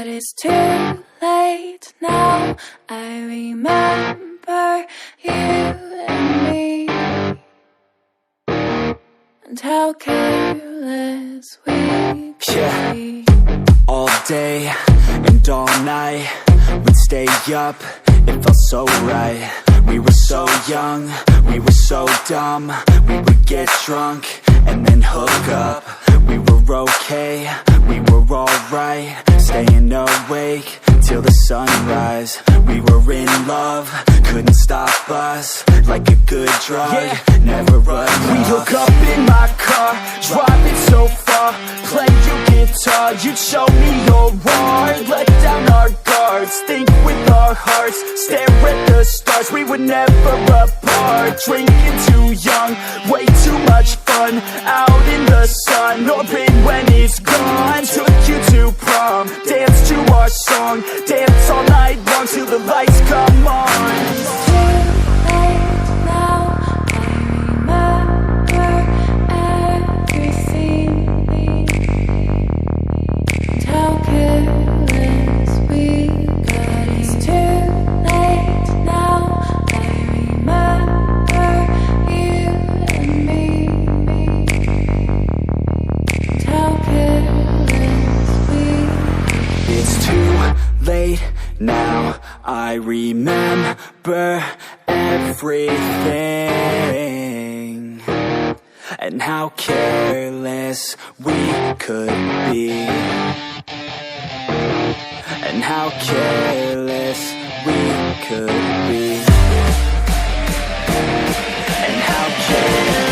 But it's too late now. I remember you and me, and how careless we could be. All day and all night, we'd stay up, it felt so right. We were so young, we were so dumb. We would get drunk and then hook up. We were okay, we were alright, staying awake till the sunrise. We were in love, couldn't stop us, like a good drug, never enough. We'd hook up in my car, driving so far, play your guitar, you'd show me your art. Let down our guards, think with our hearts, stare at the stars. We were never apart, drinking too young, way too much fun, out in the sun, orbit when it's gone. Took you to prom, dance to our song, dance all night long till the lights come on. Now I remember everything, and how careless we could be, and how careless we could be, and how careless